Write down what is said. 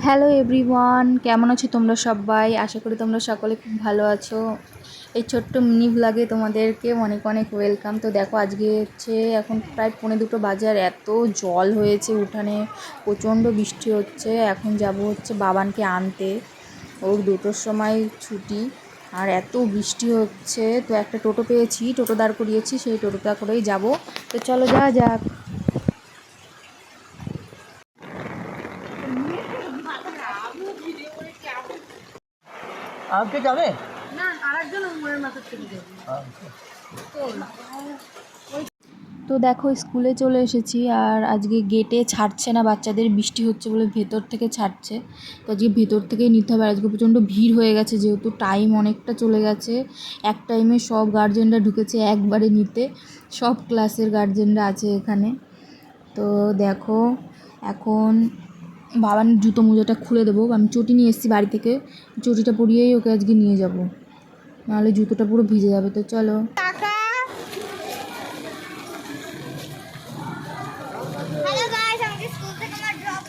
Hello everyone, কেমন আছো তোমরা সবাই? আশা করি তোমরা সকলে খুব ভালো আছো। এই ছোট্ট মিনি ব্লগে তোমাদেরকে অনেক অনেক ওয়েলকাম। তো দেখো আজকে এখন প্রায় 1:45 বাজে আর এত জল হয়েছে উঠানে, প্রচণ্ড বৃষ্টি হচ্ছে। এখন যাব বাবানকে আনতে, ওর 2টোর সময় ছুটি। আর এত বৃষ্টি হচ্ছে, তো একটা টোটো পেয়েছি, টোটো দাঁড় করিয়েছি, সেই টোটোটা করেই যাব। তো চলো যাওয়া যাক। আপনি যাবে না, আরেকজন উমরের মাথা থেকে যাবে। তো দেখো স্কুলে চলে এসেছি, আর আজকে গেটে ছাড়ছে না বাচ্চাদের, বৃষ্টি হচ্ছে বলে ভেতর থেকে ছাড়ছে। তো আজকে ভেতর থেকেই নিতে হবে। আজকে প্রচণ্ড ভিড় হয়ে গেছে, যেহেতু টাইম অনেকটা চলে গেছে। এক টাইমে সব গার্জেনরা ঢুকেছে একবারে নিতে, সব ক্লাসের গার্জেনরা আছে এখানে। তো দেখো এখন বাবার জুতো মোজাটা খুলে দেবো। আমি চটি নিয়ে এসেছি বাড়ি থেকে, চটিটা পরিয়েই ওকে আজকে নিয়ে যাব, নাহলে জুতোটা পুরো ভিজে যাবে। তো চলো। হ্যালো গাইস, আমাকে স্কুল থেকে আমার ড্রপ